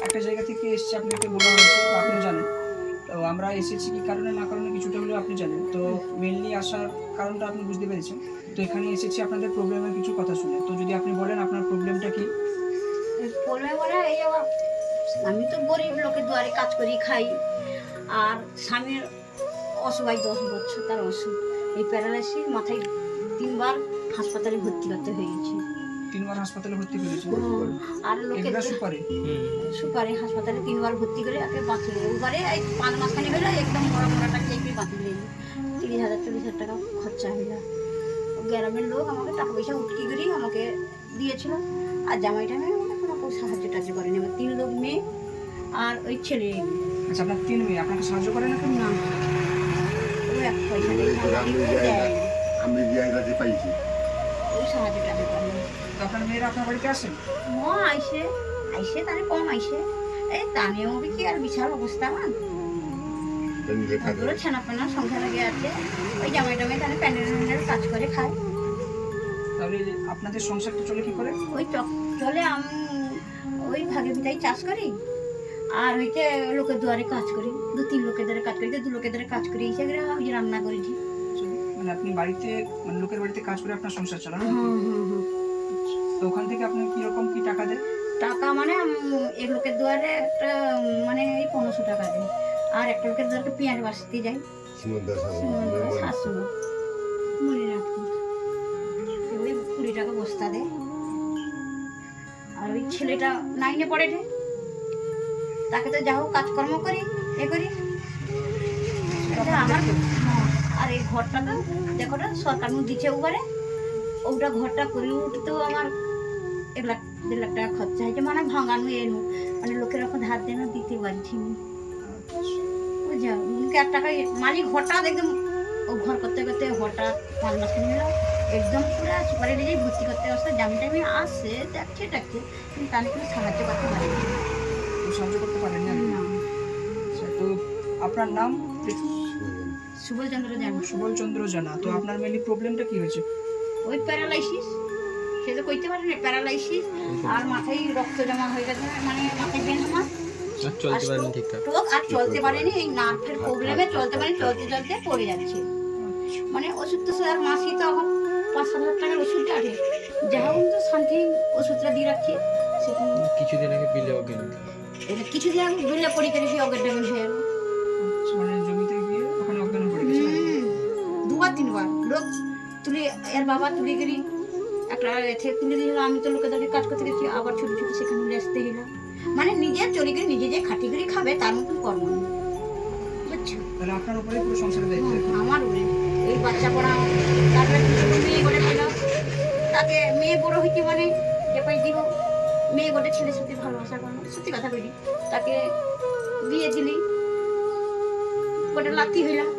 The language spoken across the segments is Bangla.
একটা জায়গা থেকে এসেছি, আপনাকে বলা হয়েছে বা আপনিও জানেন। তো আমরা এসেছি কি কারণে না কারণে কিছুটা হলেও আপনি জানেন। তো মেনলি আসার কারণটা আপনি বুঝতে পেরেছেন। তো এখানে এসেছি আপনাদের প্রবলেমের কিছু কথা শুনে। তো যদি আপনি বলেন আপনার প্রবলেমটা কি? প্রবলেম বলে এই আমার, আমি তো গরিব লোকের দুয়ারে কাজ করি খাই, আর স্বামীর অসুখ 10 বছর তার অসুখ, এই প্যারালাইসিস, মাথায় 3বার হাসপাতালে ভর্তি করতে হয়েছে। 3 বার হাসপাতালে ভর্তি করেছেন? আর লোকের এগুলা সুপারে? সুপারে হাসপাতালে 3বার ভর্তি করে একে বাঁচিয়ে ওবারে এই 5 মাসখানি হলে একদম মরা মরাটা খেয়ে বাঁচিয়ে দিল। 30,000-40,000 টাকা খরচা হইল। গ্রামের লোক আমাকে টাকা পয়সা উটকি করে আমাকে দিয়েছিল, আর জামাইটা আমি কোনো সাহায্য টাহায্য করেনি। আমার 3 লোক মেয়ে আর ওই ছেলে। আচ্ছা, আপনার 3 মেয়ে, আপনাকে সাহায্য করে না কেউ? না, ও এক পয়সা দেয় না, আমি বিয়ে পাইছি, ওই সাহায্য টাহায্য করে না। তো আপনার মেয়েরা আপনার বাড়িতে আসেন? মা আইসে আইসে তাহলে কম আইসে, এই তানেও কি আর বিশাল অবস্থা আমার ওগুলো ছানাপানা সংসার লেগে আছে। ওই জামাই টামাই তাহলে প্যান্ডেল কাজ করে খায়। তাহলে আপনাদের সংসারটা চলে কি করে? ওই চলে, আমি ওই ভাগে ভিটাই চাষ করি, আর হইতে লোকের দুয়ারে কাজ করি, 2-3 লোকের দ্বারা কাজ করি, 2 লোকের দ্বারা কাজ করি, এসে ওই যে রান্না করেছি। মানে আপনি বাড়িতে, মানে লোকের বাড়িতে কাজ করে আপনার সংসার চালান? তো ওখান থেকে আপনি কিরকম কি টাকা দেন? টাকা মানে এক লোকের দুয়ারে একটা মানে এই 1500 টাকা দেয়, আর একটা লোকের দুয়ারে পেঁয়াজ বাঁচতে যাই 700 মনে রাখি, ওই 20 টাকা বস্তা দেয়। আর ওই ছেলেটা 9-এ পড়ে রে, তাকে তো যা হোক কাজকর্ম করি এ করি। এটা আমার আর এই ঘরটা তো দেখো না সরকার দিচ্ছে ওবারে, ওটা ঘরটা করে উঠতেও আমার 1-1.5 লাখ টাকা খরচা হয়েছে, মানে ভাঙানো এনো, মানে লোকের এখন ধার দেনো দিতে পারছি না। বুঝা মুখে 1 টাকা মালিক হঠাৎ একদম ও ঘর করতে করতে হঠাৎ 5 মাস নিল একদম পুরো সুপারি দিয়েই ভর্তি করতে আসতে, জামি টাইমে আসছে দেখছে ডাকছে, কিন্তু তাহলে কোনো সাহায্য করতে পারিনি। সাহায্য করতে পারেন না? আচ্ছা, তো আপনার নাম? সুবল চন্দ্র জানা। সুবল চন্দ্র জানা। তো আপনার মেনলি প্রবলেমটা কি হয়েছে? ওই প্যারালাইসিস, সে তো কইতে পারে না, প্যারালাইসিস আর মাথায় রক্ত জমা হয়ে গেছে, মানে মাথায় বেন আমার আর চলতে পারেনি ঠিকঠাক, আর চলতে পারেনি, এই নার্ভের প্রবলেমে চলতে পারেনি, চলতে চলতে পড়ে যাচ্ছে। মানে ওষুধ তো আর মাসি তো এখন 5-7 হাজার টাকার ওষুধটা আছে, যা হোক তো শান্তি ওষুধটা দিয়ে রাখছি। সেরকম কিছুদিন আগে বিলে অজ্ঞান, এটা কিছুদিন আগে বিলে পড়ে গেছি, অজ্ঞান টজ্ঞান হয়ে গেল। মানে জমিতে গিয়ে ওখানে অজ্ঞান পড়ে গেছে? 2-3 বার লোক তুলে, এর বাবা তুলে গেলি একটা এথে তুলে দিল, আমি তো লোকেদেরকে কাজ করতে গেছি, আবার ছোট ছোট সেখানে আসতে গেল, মানে নিজে চলে গেলে নিজে যে খাটি করে খাবে তার মতন কর্ম নেই, বুঝছো? তাহলে আপনার উপরে পুরো সংসারের দায়িত্ব। আমার উপরে এই বাচ্চা পড়াও, তারপরে মেয়ে বলে পেল, তাকে মেয়ে বড় হইতে মানে যে পাই দিব, মেয়ে গোটে ছেলের সাথে ভালোবাসা করো, সত্যি কথা বলি, তাকে বিয়ে দিলি গোটে লাথি হইলাম,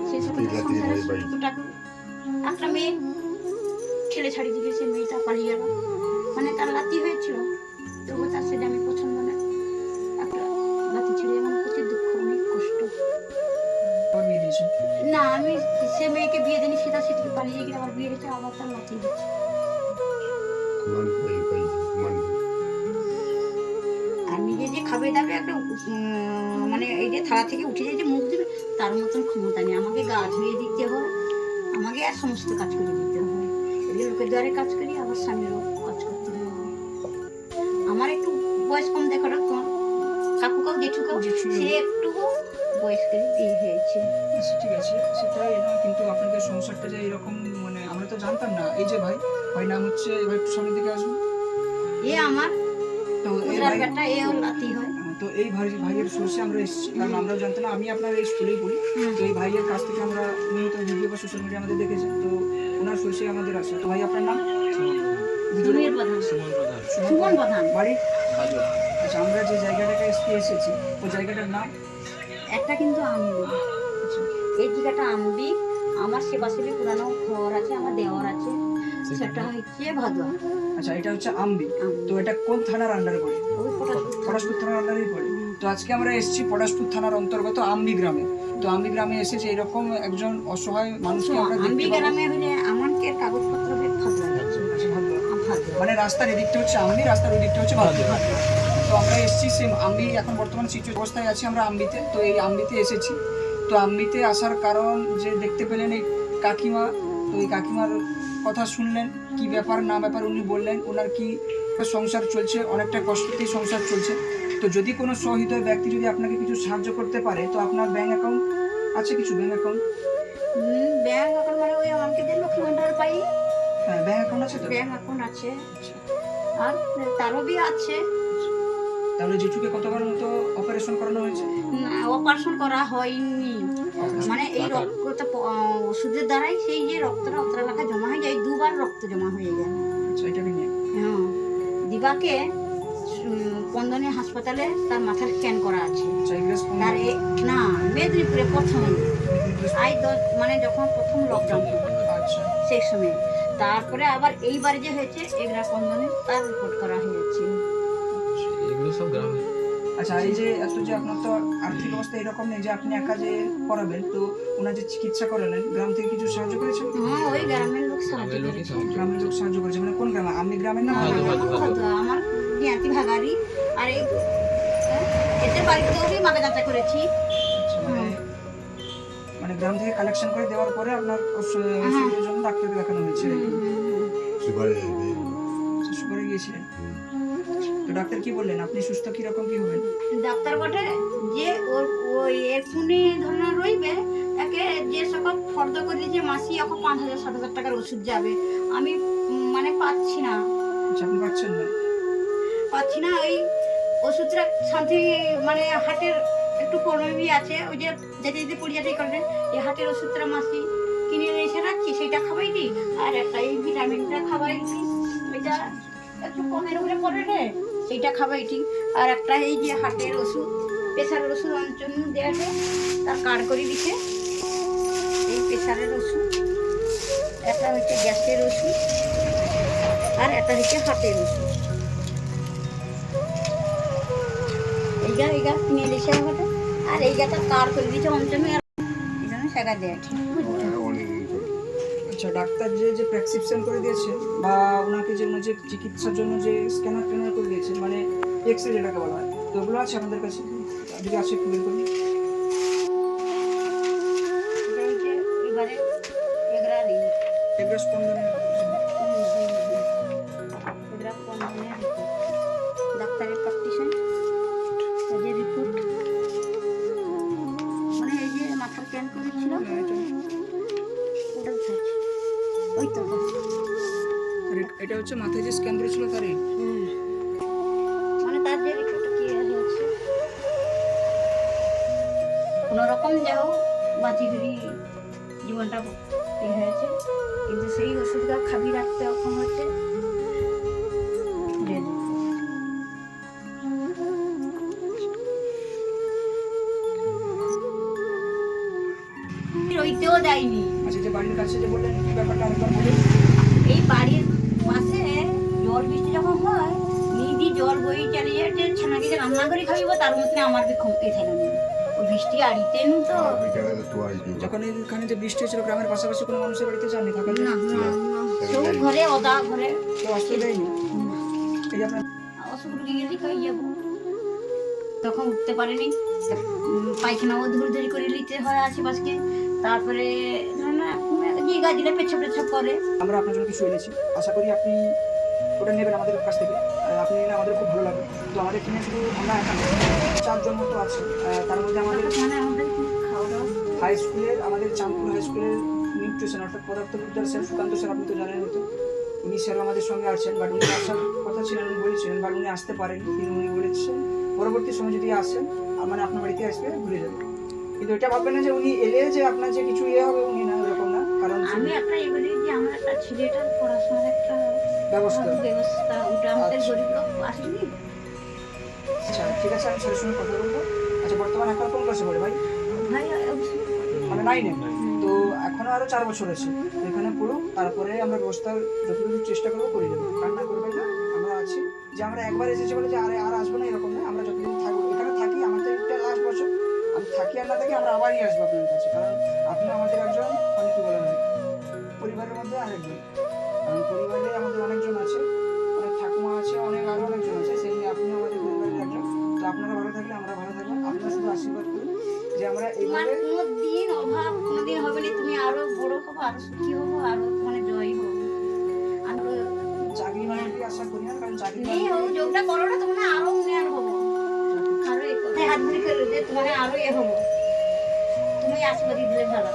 সেই সাথে একটা মেয়ে ছেলে ছাড়ি দিকে, সে মেয়েটা পালিয়ে গেল, মানে তার লাথি হয়েছিল, তবু তার সেটা আমি পছন্দ না, একটা লাথি ছেড়ে আমার প্রচুর দুঃখ, অনেক কষ্ট। না, আমি সে মেয়েকে বিয়ে দিনি, সেটা সেটিকে পালিয়ে গিয়ে আবার বিয়ে হয়েছে, আবার তার লাথি হচ্ছে। আর নিজে যে খাবে দাবে একটা মানে এই যে থালা থেকে উঠে যে মুখ দিবে তার মতন ক্ষমতা নেই, আমাকে গা ধুয়ে দিতে হয়, আমাকে আর সমস্ত কাজ করে দিতে হয়, এদিকে লোকের দ্বারে কাজ করি, আবার স্বামীরও কাজ করতে হয়। আমার একটু বয়স কম, দেখো তোমার কাকুকাও জেঠুকাও সে একটু বয়স করে বিয়ে হয়েছে। ঠিক আছে, সেটাই না, কিন্তু আপনাদের সংসারটা যে এরকম, মানে আমরা তো জানতাম না। এই যে ভাই নাম হচ্ছে, এবার একটু সামনের দিকে আসুন। এ আমার তো বেটা, এ ওর নাতি হয়। তো এই ভাইয়ের সোর্সে আমরা এসেছি, কারণ আমরাও জানতাম না, আমি আপনার এই স্কুলেই পড়ি। তো এই ভাইয়ের কাছ থেকে আমরা নিয়মিত ভিডিও বা সোশ্যাল মিডিয়া আমাদের দেখেছেন, তো ওনার সোর্সে আমাদের আসে। তো ভাই আপনার নাম? সুমন প্রধান। বাড়ি? আচ্ছা, আমরা যে জায়গাটাকে এসেছি ওই জায়গাটার নাম? একটা কিন্তু আমবি, এই জায়গাটা আমবি, আমার সে পাশে পুরানো ঘর আছে, আমার দেওয়ার আছে, সেটা হচ্ছে ভাদুয়া। আচ্ছা, এটা হচ্ছে আমবি। তো এটা কোন থানার আন্ডারে পড়ে? পটাশপুর থানার আন্ডারেই পড়ে। তো আজকে আমরা এসেছি পটাশপুর থানার অন্তর্গত আমবি গ্রামে। তো আমবি গ্রামে এসেছে এরকম একজন অসহায় মানুষকে আমরা দেখতে আমবি গ্রামে হলে আমাকে কাগজপত্র ভাদুয়া যাচ্ছে, মানে রাস্তার এদিকটা হচ্ছে আমবি, রাস্তার ওই দিকটা হচ্ছে ভাদুয়া। তো আমরা এসেছি সেম আম্বি এখন বর্তমান সিচুয়েশন অবস্থায় আছি আমরা আম্বিতে। তো এই আম্বিতে এসেছি। তো আম্বিতে আসার কারণ যে দেখতে পেলেন এই কাকিমা, তো এই কাকিমার কথা শুনলেন কি ব্যাপার না ব্যাপার উনি বললেন ওনার কি সংসার চলছে, অনেকটা কষ্টতেই সংসার চলছে। তো যদি কোনো সহৃদয় ব্যক্তি যদি আপনাকে কিছু সাহায্য করতে পারে, তো আপনার ব্যাংক অ্যাকাউন্ট আছে কিছু ব্যাংক অ্যাকাউন্ট? ব্যাংক অ্যাকাউন্ট মানে ওই আমাকে যে লক্ষ্মী ভান্ডার পাই, হ্যাঁ ব্যাংক অ্যাকাউন্ট আছে তো? ব্যাংক অ্যাকাউন্ট আছে, আর তারও বি আছে। তাহলে জেঠুকে কতবার মতো অপারেশন করানো হয়েছে? না, অপারেশন করা হয়নি, মানে এই রক্তটা ওষুধের দ্বারাই সেই যে রক্তটা অতটা লেখা জমা হয়ে যায়, 2বার রক্ত জমা হয়ে গেল। আচ্ছা, এটাকে নিয়ে হ্যাঁ, দিবাকে পন্দনী হাসপাতালে তার মাথার স্ক্যান করা আছে। তার না, মেদিনীপুরে প্রথমে মানে যখন প্রথম লকডাউন আচ্ছা সেই সময়, তারপরে আবার এইবার যে হয়েছে এগুলা পন্দনে তার রিপোর্ট করা হয়েছে। এগুলো সব গ্রামে। আচ্ছা, এই যে এত যে আপনার তো আর্থিক অবস্থা এরকম নেই যে আপনি একা যে করাবেন, তো ওনার যে চিকিৎসা করালেন গ্রাম থেকে কিছু সাহায্য করেছে? হ্যাঁ, ওই গ্রামের লোক সাহায্য করেছে। গ্রামের লোক সাহায্য করেছে মানে কোন গ্রামে? আমি গ্রামের না? আমার জ্ঞাতি ভাগারি। আর এই এদের বাড়িতেও মাথা যাত্রা করেছি। মানে গ্রাম থেকে কালেকশন করে দেওয়ার পরে আপনার অসুবিধার জন্য ডাক্তারকে দেখানো হয়েছে। সুপারে গিয়েছিলেন, তো ডাক্তার কি বললেন আপনি সুস্থ কিরকম কি হবেন? ডাক্তার বটে যে ওই এক্ষুনি ধরনের রইবে, তাকে যে সকল ফর্দ করে যে মাসি এখন 5,000-7,000 টাকার ওষুধ যাবে, আমি মানে পাচ্ছি না। আচ্ছা, আপনি পাচ্ছেন না? ওই ওষুধটা শান্তি মানে হাটের একটু প্রবলেমই আছে, ওই যে যেতে যেতে পরিযাতে করেন এই হাটের ওষুধটা মাসি কিনে এসে রাখছি, সেইটা খাবাই দিই। আর একটা এই ভিটামিনটা খাবাই দিই, ওইটা একটু কমের উপরে পড়ে রে, সেইটা খাবাই ঠিক। আর একটা এই যে হাটের ওষুধ, প্রেশারের ওষুধ অঞ্চল দেওয়াতে তার কার্ড করে দিছে, এই প্রেশারের ওষুধ, একটা হচ্ছে গ্যাসের ওষুধ, আর একটা হচ্ছে হাটের ওষুধ। এইটা কিনে দিছে আমাকে, আর এইটা তার কার্ড করে দিচ্ছে অঞ্চল, এই জন্য সেটা দেয় ঠিক। আচ্ছা, ডাক্তার যে প্রেসক্রিপশন করে দিয়েছে বা ওনাকে যে ওনার যে চিকিৎসার জন্য যে স্ক্যানার ট্যানার করে দিয়েছে, মানে এক্সরে যেটাকে বলা হয়, তো ওগুলো আছে আপনাদের কাছে? যদি আছে একটু বের করুন। এবারে এগুলা নেই, এগুলো স্পন্দনের এগুলা পন্দনের রিপোর্ট, ডাক্তারের প্র্যাকটিশন যে রিপোর্ট, মানে এই যে মাথার স্ক্যান করেছিল ওটা থাকে, ওই তো এটা হচ্ছে মাথায় যে স্ক্যান করেছিল তারই। মানে তার যে রিপোর্টটা কি হয়েছে কোনো রকম যাও বাঁচি ঘুরি জীবনটা হয়েছে, কিন্তু সেই ওষুধটা খাবি রাখতে অক্ষম হচ্ছে। রইতেও দেয়নি। আচ্ছা, যে বাড়ির কাছে যে বললেন কি ব্যাপারটা আরেকবার বলুন। এই বাড়ির পাশে জল বৃষ্টি যখন হয়, নিদি জল বই চালিয়ে যে ছানাকে যে রান্না করে খাইব, তার মধ্যে আমার এই থাকে না, ওই বৃষ্টি আড়িতেন তো। যখন এখানে যে বৃষ্টি হয়েছিল গ্রামের পাশাপাশি কোনো মানুষের বাড়িতে যাননি থাকার জন্য? কেউ ঘরে ওদা ঘরে কেউ আসতে দেয়নি? এই যে আপনার অসুখ গেলে কই যাবো, তখন উঠতে পারেনি, পায়খানাও ধরে ধরে করে নিতে হয় আশেপাশকে। তারপরে জিগা দিলে পেছাপ পেছাপ করে। আমরা আপনার জন্য কিছু এনেছি, আশা করি আপনি ওটা নেবেন আমাদের কাছ থেকে। আপনি নিলে আমাদের খুব ভালো লাগবে। তো আমাদের কিনে শুধু আমরা এখানে 4 জন মতো আছে, তার মধ্যে আমাদের মানে আমাদের খাওয়া দাওয়া হাই স্কুলের, আমাদের চাঁদপুর হাই স্কুলের নিউট্রিশন অর্থাৎ পদার্থবিদ্যার স্যার সুকান্ত স্যার, আপনি তো জানেন হয়তো, উনি স্যারও আমাদের সঙ্গে আসছেন, বাট উনি আসার কথা ছিলেন, উনি বলেছিলেন, বাট উনি আসতে পারেন, কিন্তু উনি বলেছেন পরবর্তী সময় যদি আসেন মানে আপনার বাড়িতে আসবে ঘুরে যাবে। কিন্তু এটা ভাববেন না যে উনি এলে যে আপনার যে কিছু ইয়ে হবে, উনি না, এরকম না। কারণ আমি একটা এবারে যে আমার একটা ছেলেটার পড়াশোনার একটা ব্যবস্থা ওটা আমাদের গরিব লোক আসেনি। আচ্ছা, ঠিক আছে, আমি স্যারের সঙ্গে কথা বলবো। আচ্ছা, বর্তমানে এখন কোন ক্লাসে পড়ে ভাই? ভাই মানে 9-এ। তো এখনো আরো 4 বছর আছে, এখানে পড়ুক, তারপরে আমরা ব্যবস্থা যতটুকু চেষ্টা করবো করে দেবো। কান্না করবেন না, আমরা আছি। যে আমরা একবার এসেছি বলে যে আর আসবো না এরকম না, আমরা যতদিন থাকবো এখানে থাকি, আমাদের এটা লাস্ট বছর, আমি থাকি আর না থাকি আমরা আবারই আসবো আপনার কাছে, কারণ আপনি আমাদের একজন মানে কি বলে না পরিবারের মধ্যে আরেকজন, কারণ পরিবারে আমাদের অনেকজন আছে, অনেক ঠাকুমা আছে, অনেক আরো অনেকজন আছে, সেই নিয়ে আপনি আমাদের পরিবারের আপনারা ভালো থাকলে আমরা ভালো থাকবো। আপনারা শুধু আশীর্বাদ করুন যে আমরা তোমার এইভাবে কোনোদিন অভাব কোনোদিন হবে না, তুমি আরো বড় হবো, আরো সুখী হবো, আরো মানে জয়ী হবো। আমি চাকরি বাকরি আশা করি না, কারণ চাকরি নেই হোক, যোগটা করো না তোমার আরো উন্নয়ন হবো, আরো এই কথায় হাত ধরে করো যে তোমার আরো এ হবো, তুমি আশীর্বাদ দিলে ভালো।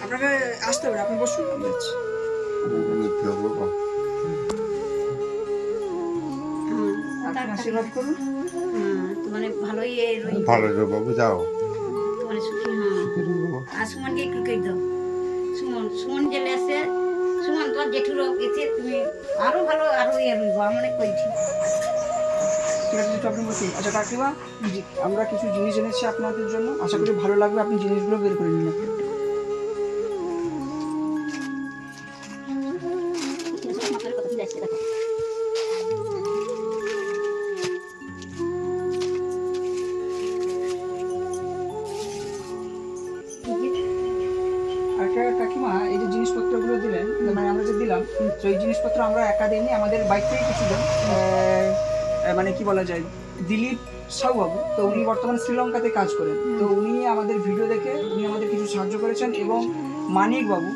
আপনাকে আসতে হবে, আপনি বসুন, আমি যাচ্ছি। আপনি আশীর্বাদ করুন। তোমার ভালোই রই, ভালো রে বাবু, যাও। তোমার সুখী। আর সুমনকে একটু কই দাও, সুমন জেলে আছে, সুমন তোমার জেঠুর এতে তুমি আরো ভালো আরো ইয়ে রইব, আমরা কইছি। ঠিক আছে, একটু আপনি বসুন। আচ্ছা কাকিমা, আমরা কিছু জিনিস এনেছি আপনাদের জন্য, আশা করি ভালো লাগবে। আপনি জিনিসগুলো বের করে নিন। একটা কাকিমা, এই যে জিনিসপত্রগুলো দিলেন, মানে আমরা যে দিলাম, তো এই জিনিসপত্র আমরা একা দিইনি, আমাদের বাইক থেকে কিছুজন মানে কি বলা যায়, দিলীপ সাউবাবু, তো উনি বর্তমানে শ্রীলঙ্কাতে কাজ করেন। তো উনি আমাদের ভিডিও দেখে উনি আমাদের কিছু সাহায্য করেছেন। এবং মানিক বাবু,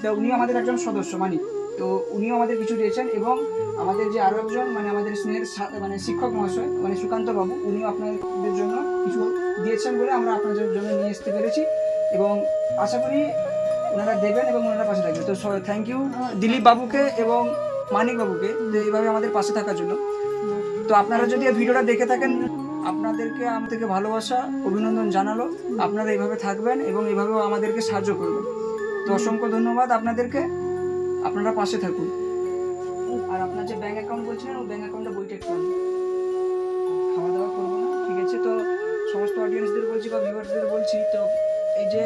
তো উনি আমাদের একজন সদস্য, মানিক, তো উনিও আমাদের কিছু দিয়েছেন। এবং আমাদের যে আরও একজন মানে আমাদের স্নেহের মানে শিক্ষক মহাশয়, মানে সুকান্ত বাবু, উনিও আপনাদের জন্য কিছু দিয়েছেন বলে আমরা আপনাদের জন্য নিয়ে আসতে পেরেছি। এবং আশা করি ওনারা দেবেন এবং ওনারা পাশে থাকবে। তো থ্যাংক ইউ দিলীপ বাবুকে এবং মানিক বাবুকে যে এইভাবে আমাদের পাশে থাকার জন্য। তো আপনারা যদি এই ভিডিওটা দেখে থাকেন, আপনাদেরকে আমার থেকে ভালোবাসা অভিনন্দন জানালো। আপনারা এইভাবে থাকবেন এবং এইভাবেও আমাদেরকে সাহায্য করবেন। তো অসংখ্য ধন্যবাদ আপনাদেরকে, আপনারা পাশে থাকুন। আর আপনার যে ব্যাঙ্ক অ্যাকাউন্ট বলছিলেন, ওই ব্যাঙ্ক অ্যাকাউন্টে বইটা একটু আনুন। খাওয়া দাওয়া করবো না, ঠিক আছে? তো সমস্ত অডিয়েন্সদের বলছি বা ভিউয়ার্সদের বলছি, তো এই যে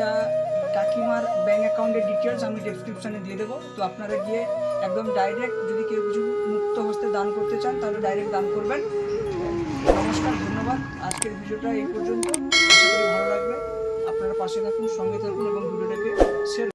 কাকিমার ব্যাঙ্ক অ্যাকাউন্টের ডিটেলস আমি ডেসক্রিপশানে দিয়ে দেবো। তো আপনারা গিয়ে একদম ডাইরেক্ট, যদি কেউ কিছু মুক্ত হস্তে দান করতে চান তাহলে ডাইরেক্ট দান করবেন। নমস্কার, ধন্যবাদ। আজকের ভিডিওটা এই পর্যন্ত, আশা করি ভালো লাগবে। আপনারা পাশে থাকুন, সঙ্গে থাকুন এবং ভিডিওটাকে শেয়ার